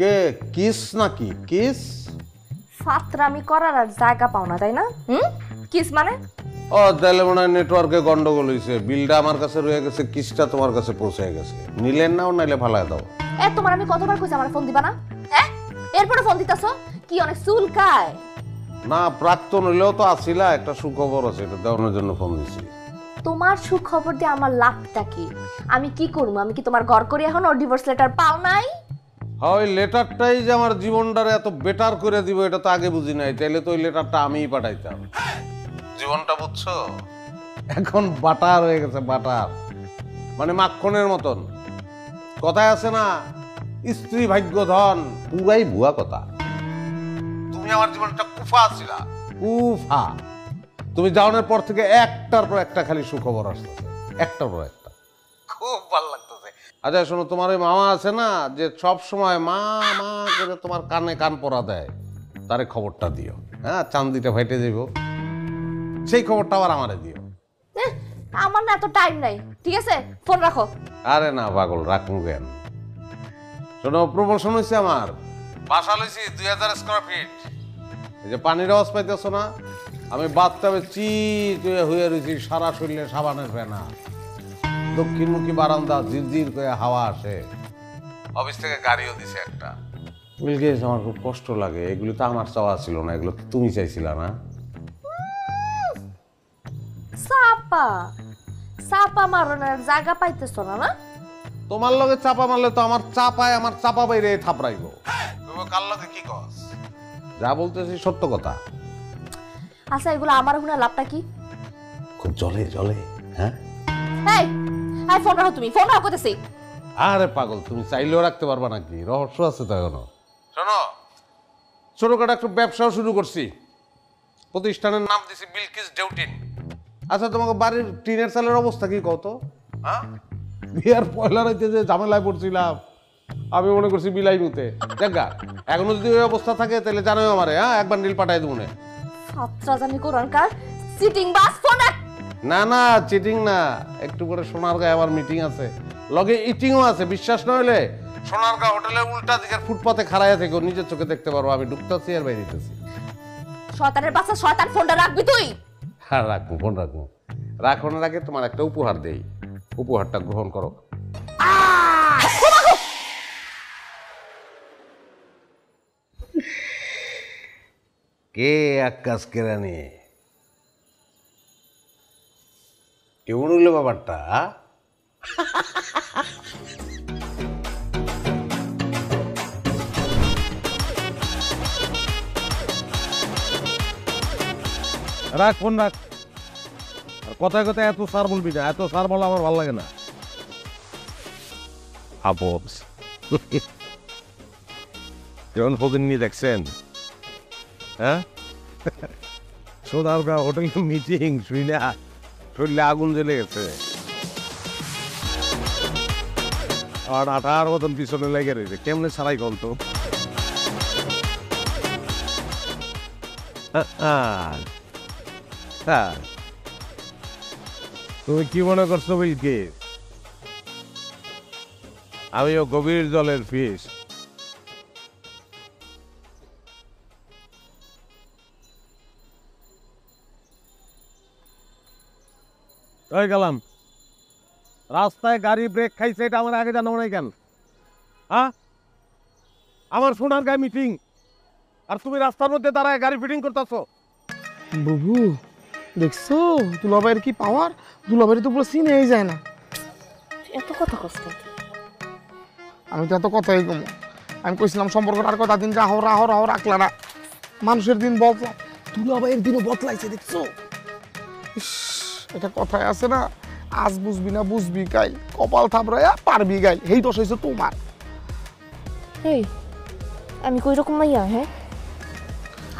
কে kiss নাকি kiss? ফাতরামি করার আর জায়গা পাও না তাই না? কিস মানে? ও তাহলে মনে হয় নেটওয়ার্কে গন্ডগোল হয়েছে, বিলটা আমার কাছে রয়ে গেছে, কিসটা তোমার কাছে পৌঁছে গেছে। নিলেন নাও নাইলে ফালায় দাও। তোমার আমি কতবার কইছি আমার ফোন দিবা না? হ্যাঁ, এরপরে ফোন দিতাছো কি অনেক চুলকায়? না প্রাক্তন হইলেও তো আসিলা, একটা সুখবর আছে, এটা দেওয়ানোর জন্য ফোন দিছি। তোমার সুখবর দিয়ে আমার লাভটা কি? আমি কি করবো? আমি কি তোমার ঘর করে এখন ওর ডিভোর্স লেটার পাও নাই? ওই লেটারটাই যে আমার জীবনটারে এত বেটার করে দিব এটা তো আগে বুঝি নাই, তাইলে তো ওই লেটারটা আমিই পাঠাইতাম। জীবনটা বুঝছো, এখন বাটার হয়ে গেছে, বাটার মানে মাখনের মতন। কথায় আছে না, স্ত্রী ভাগ্য ধন, পুরাই ভুয়া কথা। তুমি আমার জীবনটা কুফা ছিলা, কুফা। তুমি যাওয়ার পর থেকে একটার পর একটা খালি সুখবর আসতেছে, একটার পর একটা, খুব ভালো লাগতেছে। আচ্ছা শোনো, তোমার ওই মামা আছে না যে সব সময় মা মা করে তোমার কানে কান পরা দেয়, তারে খবরটা দিও। হ্যাঁ, চান্দিটা ফাইটে যাইব, সেই খবরটা আবার আমারে দিও। আমার না এত টাইম নাই, ঠিক আছে? ফোন রাখো। আরে না পাগল, রাখবো কেন? শোনো, প্রমোশন হয়েছে আমার, বাসা লইছি 2000 স্কয়ার ফিট। এই যে পানির আওয়াজ পাইতেছো না, আমি বাথটাবে চিট হয়ে রয়েছি, সারা শরীরে সাবানের ফেনা, দক্ষিণমুখী বারান্দা, ঝিরঝির করে হাওয়া আসে। অফিস থেকে গাড়িও দিছে একটা। বিলগেটস, আমার খুব কষ্ট লাগে, এগুলো তো আমার চাওয়া ছিল না, এগুলো তো তুমি চাইছিলা না? চাপা চাপা মারনের জায়গা পাইতেছো না? না তোমার লগে চাপা মারলে তো আমার চাপায় আমার চাপা বাইরে থাপড়াইব। তুমি কার লগে কি কস? যা বলতেছি সত্য কথা। আচ্ছা, এগুলো আমার হুনা লাভটা কি? খুব জলে জলে। হ্যাঁ, এই এই ফোন রাখো, তুমি ফোন রাখো কইতেছি। আরে পাগল, তুমি চাইলেও রাখতে পারবা নাকি? রহস্য আছে তো এখনো। শোনো, ছোটখাটো একটা ব্যবসাও শুরু করছি, প্রতিষ্ঠানের নাম দিছি বিলকিস ডেউটিন। আচ্ছা, তোমাকে বাড়ির টিনের চালের অবস্থা কি কত? হ্যাঁ, বিয়ার পয়লা রাইতে যে ঝামেলায় পড়ছিলাম, আমি মনে করছি বিলাই নিতে। দেখা এখনো যদি ওই অবস্থা থাকে তাহলে জানোই আমারে। হ্যাঁ, একবার নীল পাঠাই দেবো। সাতটা জানি কোরআনকার সিটিং বাস ফোন রাখ। না না, চিটিং না, একটু করে সোনারগাঁয়ে আমার মিটিং আছে, লগে ইটিংও আছে। বিশ্বাস না হলে সোনারগাঁ হোটেলের উল্টা দিকের ফুটপাতে খাড়াইয়া থেকে নিজের চোখে দেখতে পারবো আমি ঢুকতেছি আর বাইরে দিতেছি। শয়তানের বাচ্চা, শয়তান, ফোনটা রাখবি তুই। হ্যাঁ রাখবো, ফোন রাখবো। রাখনের আগে তোমার একটা উপহার দেই, উপহারটা গ্রহণ করো। কে আকাশ কেরানি, কেমন হইলো ব্যাপারটা? রাখ ফোন রাখ। কথায় কথায় এত সার বলবি না, এত সার বলা আমার ভালো লাগে না। আপস কেমন ফোন নিয়ে দেখছেন? হ্যাঁ, সোনারগাঁ হোটেল মিটিং শুই না, শরীরে আগুন জ্বলে গেছে, আর আঠার মতন পিছনে লেগে রয়েছে। কেমনে ছাড়াই গল্প। হ্যাঁ, তুমি কি মনে করছো বুঝকি? আমিও গভীর জলের ফিশ। ওই গেলাম, রাস্তায় গাড়ি ব্রেক খাইছে, এটা আমার আগে জানাবো নাই কেন? হ্যাঁ, আমার সোনারগাঁয়ে মিটিং, আর তুমি রাস্তার মধ্যে দাঁড়ায় গাড়ি ফিটিং করতেছো। বুবু দেখছো দুলাভাইয়ের কি পাওয়ার? দুলাভাইয়ের তো পুরো চিনেই যায় না। এত কথা কষ্ট। আমি তো এত কথাই কম, আমি কইছিলাম সম্পর্কটা আর কথা দিন রাহো রাহো রাহো রাখলা না। মানুষের দিন বদলায়, দুলাভাইয়ের দিনও বদলাইছে দেখছো। ইস, এটা কথায় আছে না, আজ বুঝবি না বুঝবি গাই, কপাল থাপড়াইয়া পারবি গাই। এই দোষ হয়েছে তোমার। এই আমি কই রকম মাইয়া? হ্যাঁ,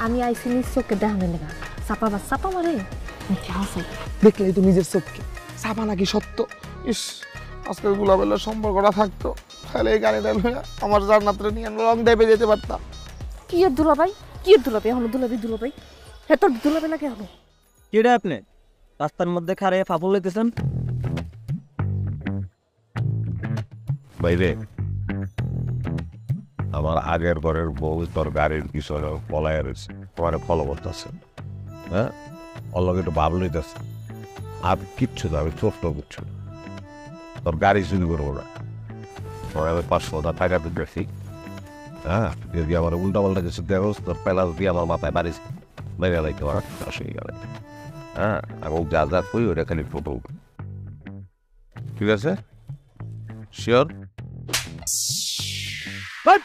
আমি আইসি নিজ চোখে দেখানো লেগা। চাপা বাস চাপা মারে দেখলেই তো নিজের চোখকে চাপা নাকি সত্য। ইস, আজকে দুলাভাইয়ের সম্পর্কটা থাকতো, তাহলে এই গাড়িটা লইয়া আমার জান্নাতরে নিয়ে রং দেবে যেতে পারতাম। কি এর দুলাভাই, কি এর দুলাভাই? এখন দুলাভাই দুলাভাই, হ্যাঁ তোর দুলাভাই লাগে এখন। কেডা আপনি রাস্তার মধ্যে খারে ফাপল লইতেছেন? বাইরে আমার আগের ঘরের বউ তোর গাড়ির পিছনে পলায় রয়েছে, তোমার ফলো করতেছে, হ্যাঁ, অল্লকে একটু ভাব লইতেছে। আর কিচ্ছু না, আমি ছোট্ট কিচ্ছু না, তোর গাড়ি চুরি করবো না, তোমার আমি 500 টাকা দিতেছি। হ্যাঁ, যদি আমার উল্টা পাল্টা কিছু দেখো, তোর পেলা দিয়ে আমার মাথায় বাড়িছে মেরে লাইতে পারা অসুবিধা নেই। হ্যাঁ, এবং যা যা কই ওটা খালি ফটো, ঠিক আছে? শিওর?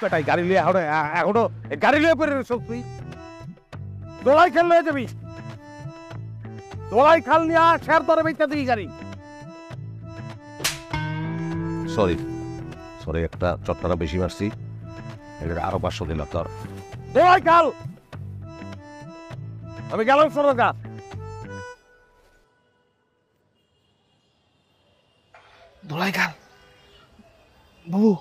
বেটাই গাড়ি লিয়ে এখনো গাড়ি লিয়ে পড়ে রয়েছ তুই, দোলাই খেল লয়ে যাবি, দোলাই খাল নিয়ে শেয়ার ধরে বেচতে দিই গাড়ি। সরি সরি, একটা চট্টারা বেশি মারছি, এটা আরো 500 দিলাম তোর। দোলাই খাল আমি গেলাম সরকা। দোলাই খাল বাবু,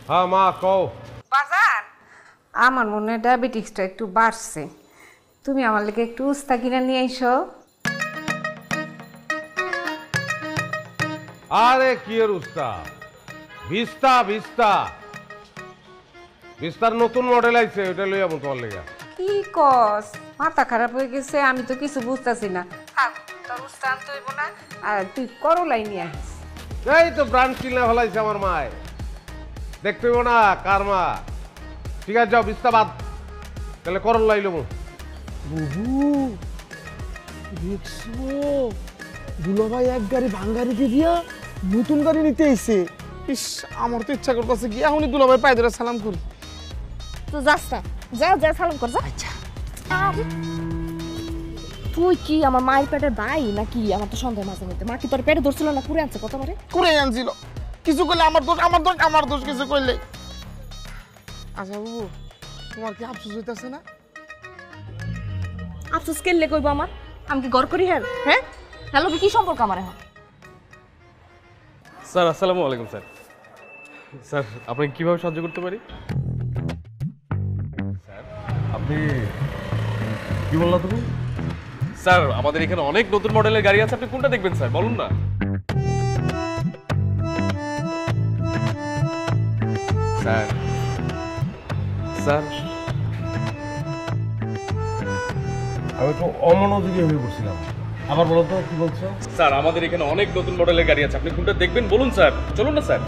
হ্যাঁ মা কও। বাজার আমার মনে হয় ডায়াবেটিক্সটা একটু বাড়ছে, তুমি আমার লেগে একটু উস্তা কিনে নিয়ে আইসো। আরে কি এর উস্তা, ভিস্তা ভিস্তা ভিস্তার নতুন মডেল আইছে, ওটা লই যাবো তোমার লেগে। কি কস, মাথা খারাপ হয়ে গেছে, আমি তো কিছু বুঝতেছি না। থাক, তোর উস্তা আনতে হইব না, আর তুই করলাই নিয়ে আসিস। এই তো ব্রান্ড কিনে ফেলাইছে আমার মায়, দেখতে হইব না কার মা। ঠিক আছে যাও, ভিস্তা বাদ, তাহলে করল লাইলো। বাবু দেখছো দুলাভাই এক গাড়ি ভাঙ্গারিতে দিয়া নতুন গাড়ি নিতে আইছে। ইস, আমার তো ইচ্ছা করতেছে কি এখনই দুলাভাই পায়ে ধরে সালাম করি। তো যাস না, যা যা সালাম কর যা। আচ্ছা তুই কি আমার মায়ের পেটের ভাই নাকি? আমার তো সন্দেহ মাঝে মধ্যে। মা কি তোর পেটে ধরছিল না কুড়ে আনছে কতবারে? করে আনছিল, কিছু করলে আমার দোষ আমার দোষ আমার দোষ, কিছু করলে। আচ্ছা বাবু, তোমার কি আফসোস হইতেছে না? আফসোস কেলে কইব আমার? আমি কি গড় করি হ্যাঁ? হ্যাঁ হ্যালো, কি সম্পর্ক আমার এখন? স্যার আসসালামু আলাইকুম। স্যার স্যার আপনাকে কীভাবে সাহায্য করতে পারি? আপনি কি বললা তুমি? স্যার আমাদের এখানে অনেক নতুন মডেলের গাড়ি আছে, আপনি কোনটা দেখবেন স্যার বলুন না। স্যার স্যার আমি তো অমনোযোগী হয়ে পড়ছিলাম, আবার বলো তো কি বলছো? স্যার আমাদের এখানে অনেক নতুন মডেলের গাড়ি আছে, আপনি কোনটা দেখবেন বলুন স্যার। চলুন না স্যার।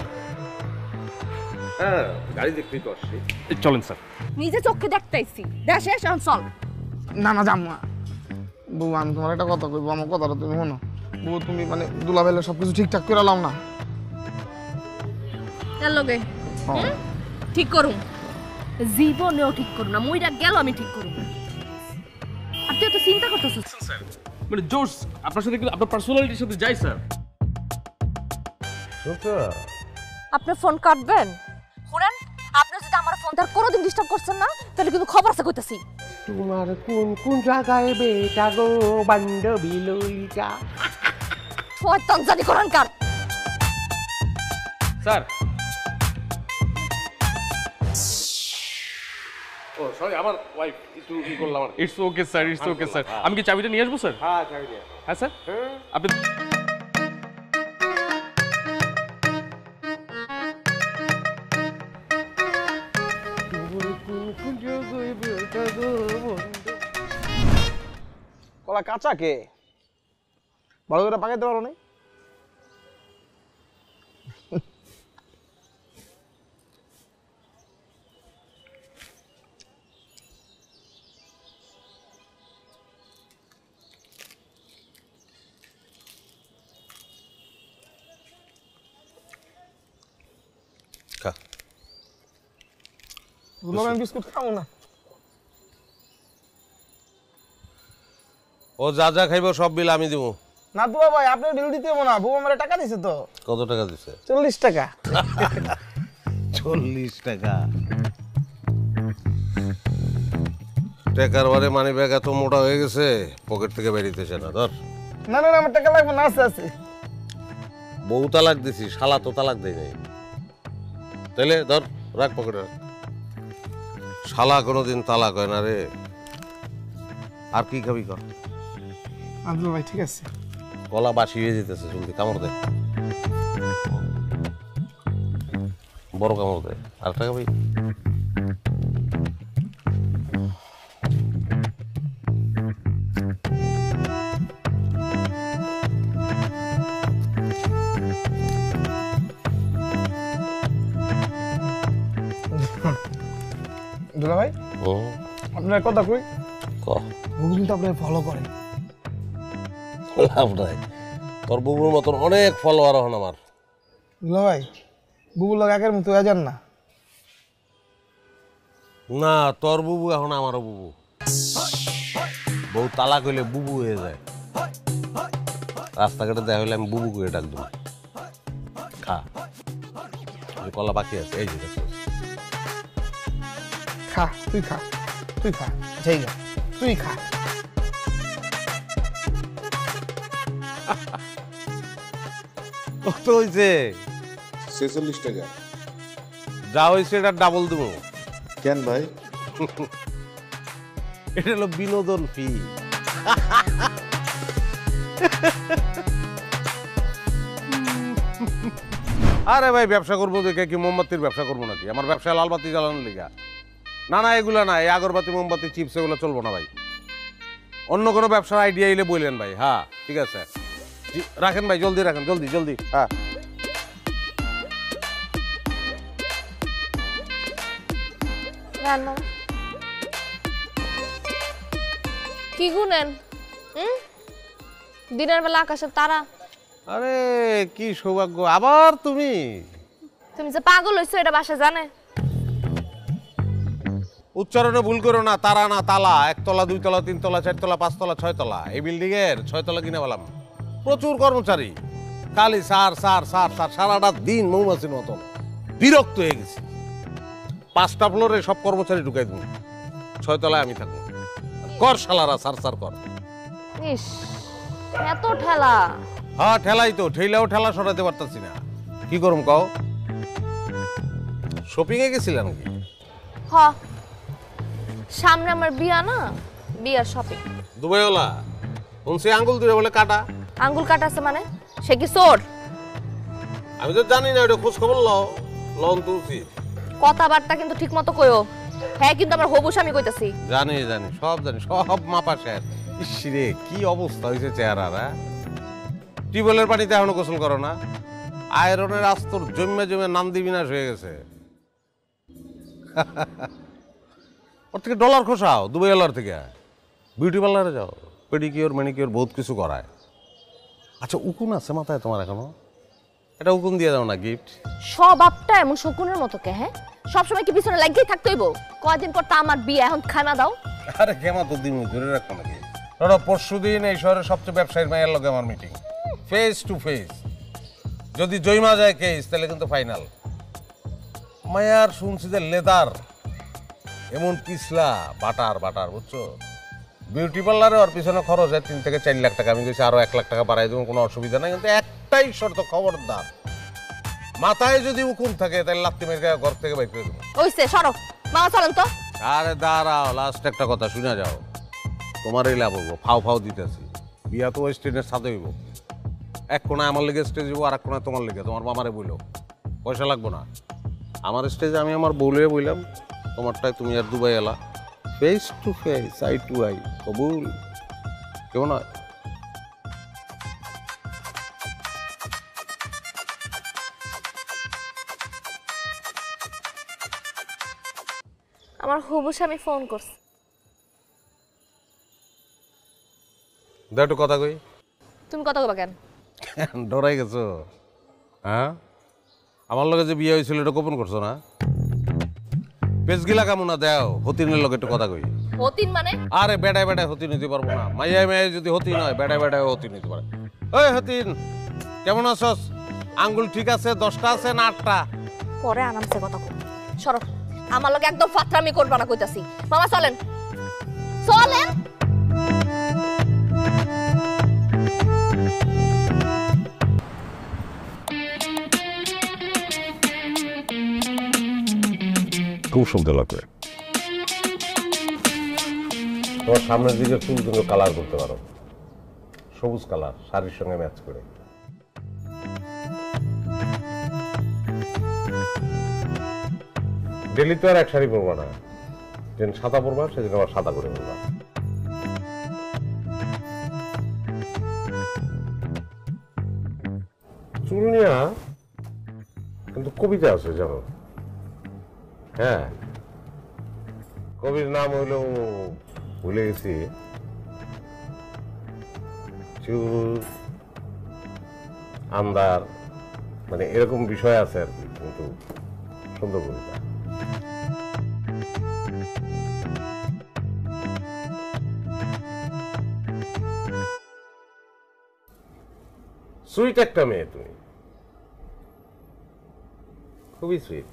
হ্যাঁ, গাড়ি দেখতেই তো আসছি। চলেন স্যার। নিজে চোখে দেখতেইছি, দেশে এখন চল। না না জাম্মা, বউ আমি তোমার একটা কথা কইবো, আমার কথাটা তুমি শোনো। বউ তুমি মানে দুলাভাইলে সবকিছু ঠিকঠাক করে লাও না। এর লগে ঠিক করুম, জীবনেও ঠিক করুম না, মইরা গেল আমি ঠিক করুম। আর তুই তো চিন্তা করতেছিস স্যার মানে জোস আপনার সাথে কিন্তু আপনার পার্সোনালিটির সাথে যাই স্যার। আপনি ফোন কাটবেন? শুনেন, আপনি যদি আমার ফোন তার কোনোদিন ডিস্টার্ব করছেন না, তাহলে কিন্তু খবর আছে কইতাছি। তোমার কোন কোন জায়গায় বেটা গো বান্ধবী লইকা। শয়তান জানি করান কার। স্যার ও সরি, আমার ওয়াইফ একটু ই করলাম। It's okay sir, it's okay sir. আমি কি চাবিটা নিয়ে আসবো স্যার? হ্যাঁ চাবি দিয়ে। হ্যাঁ স্যার। আপনি কলা কাঁচা কে ভালো করে পাকাইতে পারো না? দুলাভাই বিস্কুট খাবো না। ও যা যা খাইব সব বিল আমি দিব। না দুলাভাই, আপনার বিল দিতে হবো না, বউ আমার টাকা দিছে তো। কত টাকা দিছে? 40 টাকা। 40 টাকা? টাকার বারে মানি ব্যাগ এত মোটা হয়ে গেছে পকেট থেকে বেরিতেছে না। ধর। না না না, আমার টাকা লাগবে না, আছে আছে। বউ তালাক দিছি, শালা তো তালাক দেয় নাই। তাইলে ধর, রাখ পকেটে রাখ। শালা কোনোদিন তালাক হয় না রে। আর কি খাবি কর? আব্দুল ভাই ঠিক আছে। গলা বাসি হয়ে যেতেছে, জলদি কামড় দে, বড় কামড় দে। আর টাকা ভাই দুলা ভাই আপনার কথা কই, বুবু কিন্তু আপনার ফলো করে। লাভ নাই, তোর বুবুর মতন অনেক ফলোয়ার হন আমার। দুলা ভাই বুবু লোক একের মতো হয়ে যান না। না, তোর বুবু এখন আমারও বুবু। বউ তালাক হইলে বুবু হয়ে যায়। রাস্তাঘাটে দেখা হইলে আমি বুবু করে ডাক দেবো। খা, কলা বাকি আছে, এই যে দেখো। খা তুই খা, তুই খা, যাই গা তুই খা। কত হয়েছে? 46 টাকা। যা হয়েছে এটা ডাবল দেবো। কেন ভাই? এটা হলো বিনোদন ফি। আরে ভাই, ব্যবসা করবো দেখে কি মোমবাতির ব্যবসা করবো নাকি? আমার ব্যবসায় লালবাতি জ্বালানোর লিগা? না না, এগুলা না, এই আগরবাতি মোমবাতি চিপস এগুলো চলবো না ভাই। অন্য কোনো ব্যবসার আইডিয়া এলে বললেন ভাই। হ্যাঁ ঠিক আছে, রাখেন ভাই, জলদি রাখেন, জলদি জলদি। হ্যাঁ কি গুনেন? দিনের বেলা আকাশের তারা। আরে কি সৌভাগ্য, আবার তুমি। তুমি যে পাগল হইছো এটা বাসা জানে? উচ্চারণে ভুল করো না, তারা না তালা। 1 তলা 2 তলা 3 তলা 4 তলা 5 তলা 6 তলা। এই বিল্ডিং এর 6 তলা কিনে পেলাম। প্রচুর কর্মচারী, খালি সার সার সার সার, সারাটা দিন মৌমাছির মতন বিরক্ত হয়ে গেছি। 5টা ফ্লোরে সব কর্মচারী ঢুকাই দেবো, 6 তলায় আমি থাকবো। কর শালারা, সার সার কর। ইস, এত ঠেলা। হ্যাঁ ঠেলাই তো, ঠেলাও ঠেলা সরাতে পারতাছি না। কি করুম কও? শপিং এ গেছিলাম নাকি? হ, সামনে আমার বিয়া না, বিয়ার শপিং। দুবাইওয়ালা শুনছি আঙ্গুল দূরে বলে কাটা। আঙ্গুল কাটা আছে মানে? সে কি চোর? আমি তো জানি না, ওটা খোঁজ খবর লও, লন তুলছি। কথাবার্তা কিন্তু ঠিক মতো কইও। হ্যাঁ কিন্তু আমার হবু স্বামী কইতাছি। জানি জানি, সব জানি, সব মাপা শেষ। ইসরে কি অবস্থা হয়েছে চেহারার। টিউবওয়েলের পানিতে এখনো গোসল করো না? আয়রনের আস্তর জমে জমে নান্দি বিনাশ হয়ে গেছে। ওর থেকে ডলার খসাও, দুবাইওয়ালার থেকে। বিউটি পার্লারে যাও, পেডিকিওর ম্যানিকিওর বহুত কিছু করায়। আচ্ছা, উকুন আছে মাথায় তোমার এখনো? এটা উকুন দিয়ে দাও না, গিফট। স্বভাবটা এমন শকুনের মতো কে? হ্যাঁ, সবসময় কি পিছনে লাগিয়ে থাকতে হইব? কয়দিন পর তা আমার বিয়ে, এখন খানা দাও। আরে কেমন তো দিন ধরে রাখো নাকি? ধরো পরশু দিন এই শহরের সবচেয়ে ব্যবসায়ীর মায়ের লগে আমার মিটিং, ফেস টু ফেস। যদি জয়মা যায় কেস, তাহলে কিন্তু ফাইনাল। মায়ার শুনছি যে লেদার এমন পিছলা, বাটার বাটার, বুঝছো? বিউটি পার্লারে ওর পিছনে খরচ হয় 3 থেকে 4 লাখ টাকা। আমি বলছি আরো 1 লাখ টাকা বাড়াই দেবো, কোনো অসুবিধা নাই, কিন্তু একটাই শর্ত, খবরদার মাথায় যদি উকুন থাকে তাহলে লাত্তি মেরে ঘর থেকে বাইর করে দেবো। ওইসে সরো, মামা চলেন তো। আরে দাঁড়াও, লাস্ট একটা কথা শুনে যাও। তোমারই লাভ হবো, ফাও ফাও দিতেছি। বিয়া তো স্টেজের সাথে হইব। এক কোনায় আমার লেগে স্টেজ হইব, আর এক কোনায় তোমার লেগে। তোমার মামারে বইলো, পয়সা লাগবো না। আমার স্টেজে আমি আমার বউ লইয়া বইলাম, তোমারটাই তুমি আর দুবাই এলা। Face to face, eye to eye, কবুল। কেমন হয়? আমার হবু স্বামী ফোন করছে। দে একটু কথা কই। তুমি কথা কইবা কেন? ডরাই গেছো? হ্যাঁ, আমার লগে যে বিয়ে হয়েছিল এটা গোপন করছো না? পেজগিলা কেমন দেও, হতিনের লগে একটু কথা কই। হতিন মানে? আরে বেড়ায় বেড়ায় হতি নিতে পারবো না। মাইয়ায় মাইয়ায় যদি হতি নয়, বেড়ায় বেড়ায় হতি নিতে পারে। ওই হতিন, কেমন আছস? আঙ্গুল ঠিক আছে? 10টা আছে না 8টা? পরে আরামসে কথা কই। সরো, আমার লগে একদম ফাতরামি করবা না কইতাছি। মামা চলেন, চলেন। খুব সুন্দর লাগবে। তোমার সামনের দিকে চুল কিন্তু কালার করতে পারো, সবুজ কালার শাড়ির সঙ্গে ম্যাচ করে। ডেলি তো আর এক শাড়ি পরবা না, যেদিন সাদা পরবা সেদিন আবার সাদা করে পরবা। চুল নিয়া কিন্তু কবিতা আছে জানো? হ্যাঁ, কবির নাম হইল ভুলে গেছি, চুল আন্দার, মানে এরকম বিষয় আছে আর কি, কিন্তু সুন্দর কবিতা। সুইট একটা মেয়ে তুমি, খুবই সুইট।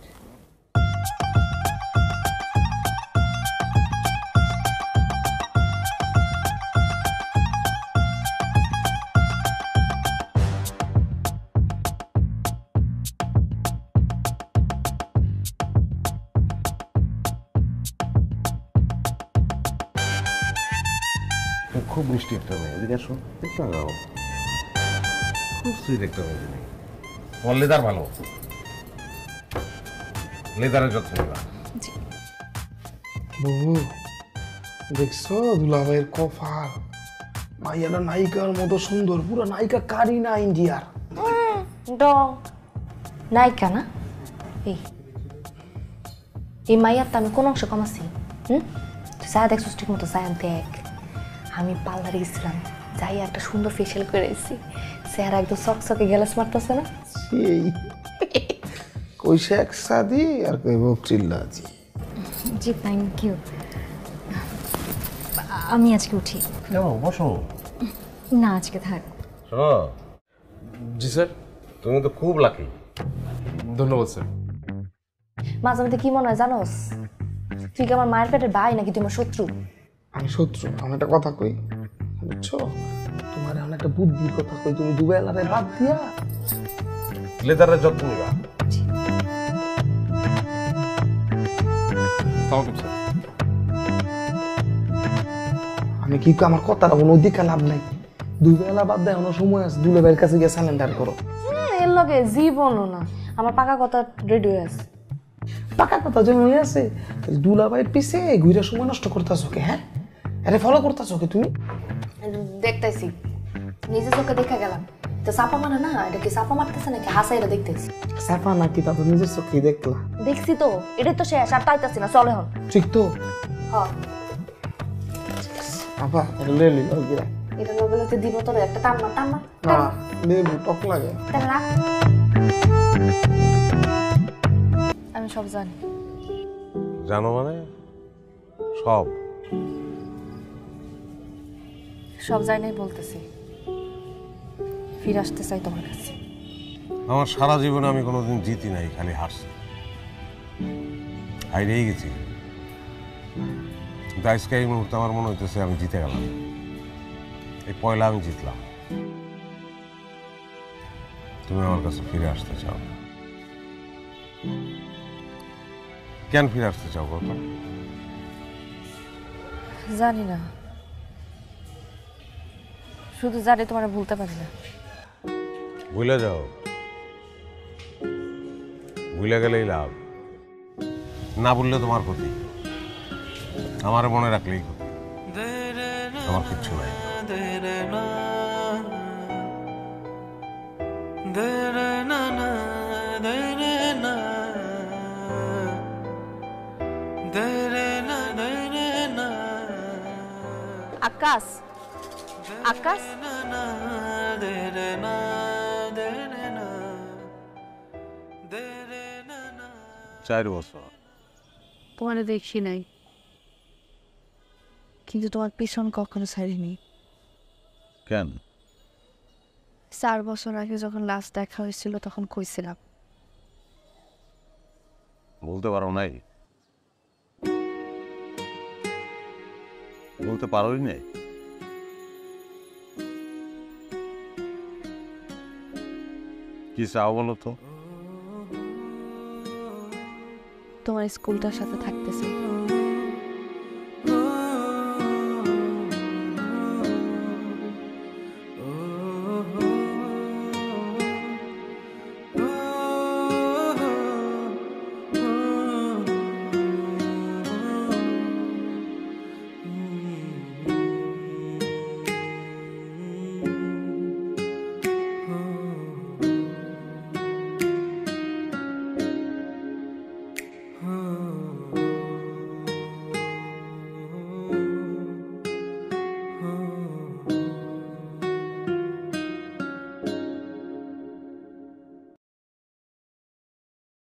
খুব মিষ্টি একটা মেয়ে, এদিকে আসো একটু আগাও। খুব সুইট একটা মেয়ে তুমি। তোমার লেদার ভালো, লেদারের যত্ন নিবা। বহু দেখছো দুলাভাইয়ের কপাল, মাইয়াটা নায়িকার মতো সুন্দর, পুরো নায়িকা কারিনা ইন্ডিয়ার। ডং নায়িকা না? এই মাইয়ার তো আমি কোন অংশ কমাছি? তুই যা দেখছিস ঠিক মতো যা দেখ। আমি পার্লারে গেছিলাম, যাই একটা সুন্দর ফেশিয়াল করে এসেছি, চেহারা একদম চকচকে গ্যালাস মারতেছে না? সেই কই শেখ সাদি আর কই বক চিল্লাজি। জি থ্যাংক ইউ। আমি আজকে উঠি। বসো না, আজকে থাক। শোনো। জি স্যার। তুমি তো খুব লাকি। ধন্যবাদ স্যার। মাঝে মধ্যে কি মনে হয় জানোস, তুই কি আমার মায়ের পেটের ভাই নাকি তুই আমার শত্রু? আমি শত্রু? আমি একটা কথা কই, বুঝছো? তোমার এখন একটা বুদ্ধির কথা কই, তুমি দুবেলারে বাদ দিয়া লেদারের যত্ন নিবা। আমি কি আমার কথাটা কোনো দিকে লাভ নাই, দুবেলা বাদ দেয় এখনো সময় আছে, দুলাভাইয়ের কাছে গিয়ে স্যালেন্ডার করো। এর লগে জীবনও না, আমার পাকা কথা রেডি হয়ে আছে। পাকা কথা যেমন হয়ে আছে, দুলাভাইয়ের পিছে ঘুরে সময় নষ্ট করতেছো কে? হ্যাঁ, আরে ফলো করতেছো কে তুমি? দেখতেছি, নিজের চোখে দেখে গেলাম তো। চাপা মানে না, এটা কি চাপা মারতেছে নাকি হাসাই? এটা দেখতেছি। চাপা নাকি? তা তো নিজের চোখেই দেখলা। দেখছি তো, এটাই তো শেষ, আর তাইতাছি না। চল এখন। ঠিক তো? হ্যাঁ। আপা এটা লে লি গিরা। এটা লগে দিব তোর একটা টান্না টান্না। না লেবু টক লাগে। টান্না। আমি সব জানি। জানো মানে? সব সব জানি নাই বলতেছি, ফিরে আসতে চাই তোমার কাছে। আমার সারা জীবনে আমি কোনোদিন জিতি নাই, খালি হারছি, হাইরেই গেছি। কিন্তু আজকে এই মুহূর্তে আমার মনে হইতেছে আমি জিতে গেলাম। এই পয়লা আমি জিতলাম। তুমি আমার কাছে ফিরে আসতে চাও? কেন ফিরে আসতে চাও কত? জানি না, শুধু জানি তোমার ভুলতে পারি না। ভুলে যাও, ভুলে গেলেই লাভ, না ভুললে তোমার ক্ষতি। আমার মনে রাখলেই ক্ষতি, আমার কিচ্ছু নাই। আকাশ, আকাশ, 4 বছর তোমার দেখি নাই, কিন্তু তোমার পিছন কখনো ছাড়িনি। কেন? 4 বছর আগে যখন লাস্ট দেখা হয়েছিল তখন কইছিলাম। বলতে পারো নাই? বলতে পারোই নাই? কি চাও বলো তো? তোমার স্কুলটার সাথে থাকতেছি।